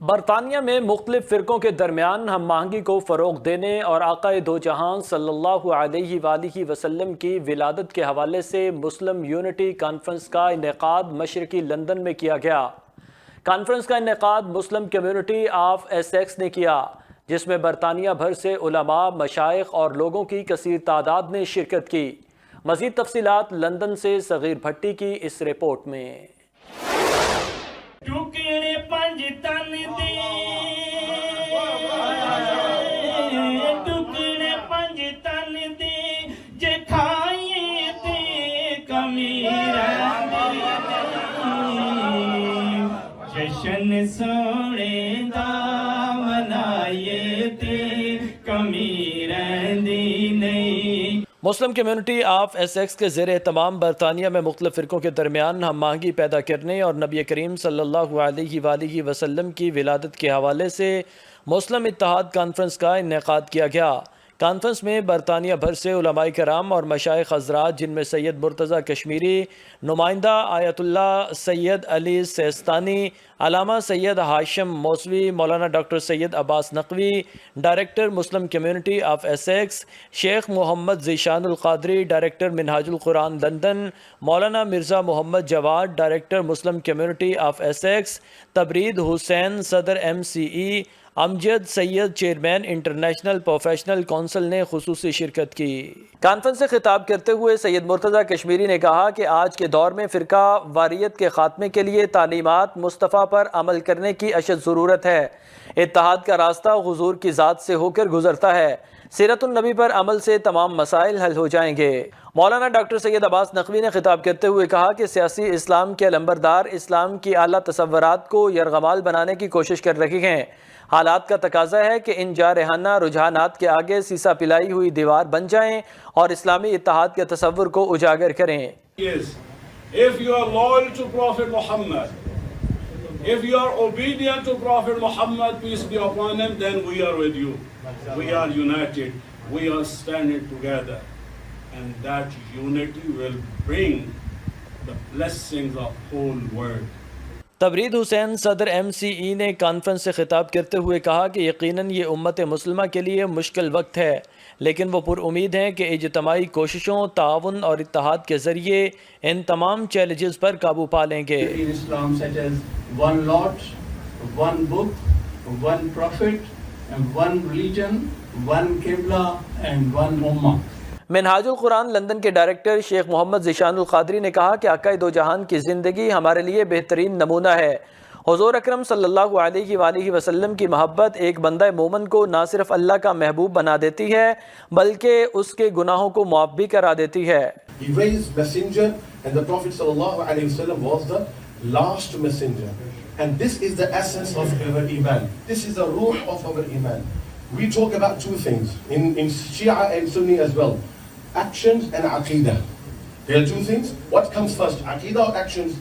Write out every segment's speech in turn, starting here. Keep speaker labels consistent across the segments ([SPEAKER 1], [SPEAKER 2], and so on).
[SPEAKER 1] برطانیہ میں مختلف فرقوں کے درمیان ہم آہنگی کو فروغ دینے اور آقا دو جہان صلی اللہ علیہ وآلہ وسلم کی ولادت کے حوالے سے مسلم یونٹی کانفرنس کا انعقاد مشرقی لندن میں کیا گیا۔ کانفرنس کا انعقاد مسلم کمیونٹی آف ایسیکس نے کیا، جس میں برطانیہ بھر سے علماء، مشائخ اور لوگوں کی کثیر تعداد نے شرکت کی۔ مزید تفصیلات لندن سے صغیر بھٹی کی اس رپورٹ میں۔
[SPEAKER 2] ٹکڑے پنج تن دے ٹکڑے پنج تن دے جے کھائیے تے کمی رہندی جشن سونے دا منائیے تے کمی رہندی نہیں۔
[SPEAKER 1] مسلم کمیونٹی آف ایسیکس کے زیر اہتمام برطانیہ میں مختلف فرقوں کے درمیان ہم آہنگی پیدا کرنے اور نبی کریم صلی اللہ علیہ وآلہ وسلم کی ولادت کے حوالے سے مسلم اتحاد کانفرنس کا انعقاد کیا گیا۔ کانفرنس میں برطانیہ بھر سے علماء کرام اور مشائخ حضرات، جن میں سید مرتضی کشمیری، نمائندہ آیت اللہ سید علی سیستانی، علامہ سید ہاشم موسوی، مولانا doctor Syed Abbas Naqvi, director Muslim community of Essex, Sheikh Muhammad Zeeshan Al-Qadri, director Minhaj al-Quran London, مولانا Mirza Muhammad Jawad, director Muslim community of Essex, Tabreed Hussain, صدر MCE، Amjad Syed, chairman international professional council نے خصوصی شرکت کی۔ کانفرنس سے خطاب کرتے ہوئے سید مرتضی کشمیری نے کہا کہ آج کے دور میں فرقہ واریت کے خاتمے کے لیے تعلیمات مصطفیٰ پر عمل کرنے کی اشد ضرورت ہے۔ اتحاد کا راستہ حضور کی ذات سے ہو کر گزرتا ہے۔ سیرت النبی پر عمل سے تمام مسائل حل ہو جائیں گے۔ مولانا ڈاکٹر سید عباس نقوی نے خطاب کرتے ہوئے کہا کہ سیاسی اسلام کے علمبردار اسلام کی اعلیٰ تصورات کو یرغمال بنانے کی کوشش کر رہی ہیں۔ حالات کا تقاضا ہے کہ ان جارحانہ رجحانات کے آگے سیسا پلائی ہوئی دیوار بن جائیں اور اسلامی اتحاد کے تصور کو اجاگر کریں۔
[SPEAKER 3] If you are loyal to Prophet Muhammad, if you are obedient to Prophet Muhammad, peace be upon him, then we are with you. We are united. We are standing together. And that unity will bring the blessings of whole world.
[SPEAKER 1] تبرید Hussain, صدر MCE نے conference سے خطاب کرتے ہوئے کہا کہ یقیناً یہ امت مسلمہ کے لیے مشکل وقت ہے، لیکن وہ پر امید ہیں کہ اجتماعی کوششوں، تعاون اور اتحاد کے ذریعے ان تمام چیلنجز پر قابو پا لیں گے۔
[SPEAKER 4] Islam such as one Lord, one book, one prophet, and one religion, one Qibla and one Ummah.
[SPEAKER 1] Minhaj al-Quran London کے ڈائریکٹر شیخ محمد ذیشان القادری نے کہا کہ آقا دو جہان کی زندگی ہمارے لیے بہترین نمونہ ہے۔ حضور اکرم صلی اللہ علیہ وآلہ وسلم کی محبت ایک بندہ مومن کو نہ صرف اللہ کا محبوب بنا دیتی ہے بلکہ اس کے گناہوں کو معاف بھی کرا دیتی ہے۔
[SPEAKER 5] He raised messenger and the Prophet sallallahu alaihi wasallam was the last messenger. And this is the essence of our iman. This is the ruh of our iman. We talk about two things in Shia and Sunni as well. Actions and Aqidah. There are two things. What comes first? Aqidah or actions?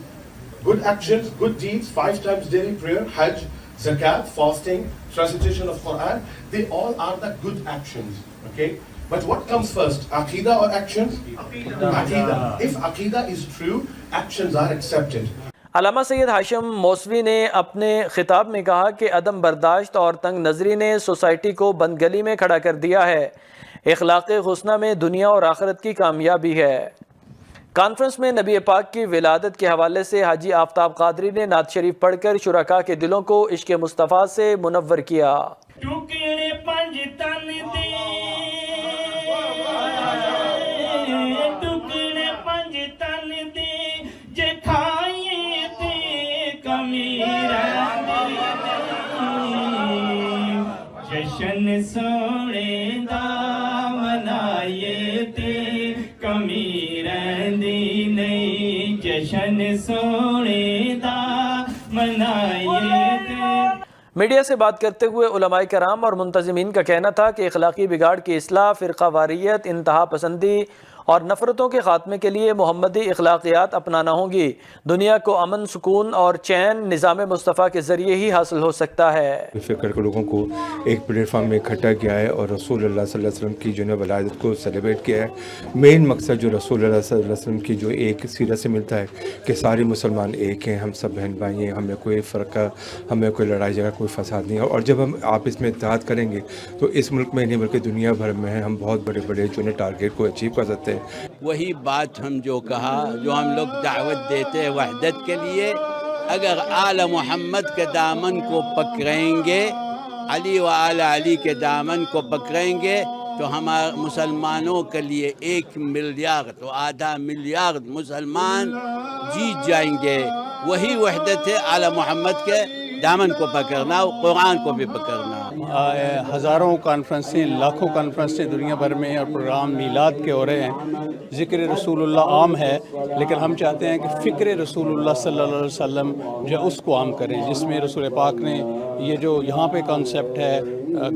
[SPEAKER 5] Good deeds, 5 times daily prayer, Hajj, Zakat, fasting, recitation of Quran. They all are the good actions. Okay? But what comes first? Aqidah or actions? Aqidah. If Aqidah is true, actions are accepted.
[SPEAKER 1] علامہ سید ہاشم موسوی نے اپنے خطاب میں کہا کہ عدم برداشت اور تنگ نظری نے سوسائٹی کو بند گلی میں کھڑا کر دیا ہے۔ اخلاق حسنہ میں دنیا اور آخرت کی کامیابی ہے۔ کانفرنس میں نبی پاک کی ولادت کے حوالے سے حاجی آفتاب قادری نے نعت شریف پڑھ کر شرکاء کے دلوں کو عشق مصطفیٰ سے منور کیا۔
[SPEAKER 2] ٹکڑے پنج تن دے ٹکڑے پنج تن دے جے کھائیے تے کمی رہندی جشن سونے دا منائیے تے کمی رہندی نہیں جشن سونے دا منائیے تے۔
[SPEAKER 1] میڈیا سے بات کرتے ہوئے علماء کرام اور منتظمین کا کہنا تھا کہ اخلاقی بگاڑ کی اصلاح، فرقہ واریت، انتہا پسندی اور نفرتوں کے خاتمے کے لیے محمدی اخلاقیات اپنانا ہوں گی۔ دنیا کو امن، سکون اور چین نظام مصطفیٰ کے ذریعے ہی حاصل ہو سکتا ہے۔
[SPEAKER 6] فکر کے لوگوں کو ایک پلیٹ فارم میں اکٹھا کیا ہے اور رسول اللہ صلی اللہ علیہ وسلم کی جو ہے ولادت کو سیلیبریٹ کیا ہے۔ مین مقصد جو رسول اللہ صلی اللہ علیہ وسلم کی جو ایک سیرت سے ملتا ہے کہ سارے مسلمان ایک ہیں، ہم سب بہن بھائی ہیں، ہمیں کوئی فرقہ، ہمیں کوئی لڑائی جھگڑا، کوئی فساد نہیں ہے۔ اور جب ہم آپس میں اتحاد کریں گے تو اس ملک میں نہیں بلکہ دنیا بھر میں ہم بہت بڑے بڑے جو ہے ٹارگیٹ کو اچیو کر سکتے ہیں۔
[SPEAKER 7] وہی بات ہم جو کہا، جو ہم لوگ دعوت دیتے ہیں وحدت کے لیے، اگر آل محمد کے دامن کو پکڑیں گے، علی و آل علی کے دامن کو پکڑیں گے تو ہمارے مسلمانوں کے لیے 1 ملیارڈ و آدھا ملیارڈ مسلمان جیت جائیں گے۔ وہی وحدت ہے، آل محمد کے دامن کو پکڑنا، قرآن کو بھی پکڑنا۔
[SPEAKER 4] ہزاروں کانفرنسیں، لاکھوں کانفرنسیں دنیا بھر میں اور پروگرام میلاد کے ہو رہے ہیں۔ ذکر رسول اللہ عام ہے، لیکن ہم چاہتے ہیں کہ فکر رسول اللہ صلی اللہ علیہ وسلم جو اس کو عام کریں، جس میں رسول پاک نے یہ جو یہاں پہ کانسیپٹ ہے،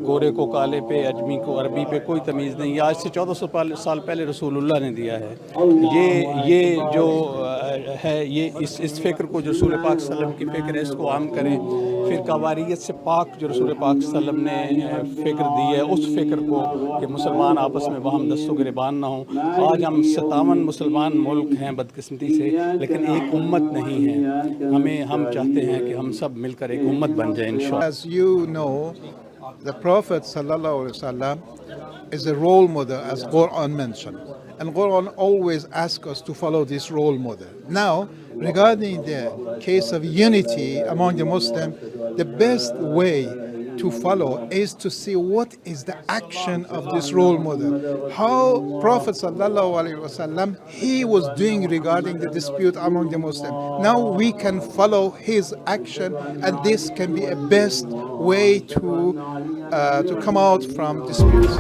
[SPEAKER 4] گورے کو کالے پہ، اجمی کو عربی پہ کوئی تمیز نہیں، یہ آج سے 1400 سال پہلے رسول اللہ نے دیا ہے۔ یہ جو ہے، یہ اس فکر کو جو رسول پاک صلی اللہ علیہ وسلم کی فکر ہے، اس کو عام کریں۔ فرقہ واریت سے پاک جو رسول پاک صلی اللہ علیہ وسلم نے فکر دی ہے، اس فکر کو کہ مسلمان آپس میں باہم دست و گریبان نہ ہوں۔ آج ہم 57 مسلمان ملک ہیں بدقسمتی سے، لیکن ایک امت نہیں ہے۔ ہم چاہتے ہیں کہ ہم سب مل کر ایک امت بن جائیں انشاءاللہ۔
[SPEAKER 8] As you know, the Prophet sallallahu alaihi wasallam is a role model, as Quran mentioned, and Quran always asks us to follow this role model. Now, regarding the case of unity among the Muslims, the best way to follow is to see what is the action of this role model. How Prophet sallallahu alaihi wasallam he was doing regarding the dispute among the Muslims. Now we can follow his action, and this can be a best way to come out from disputes.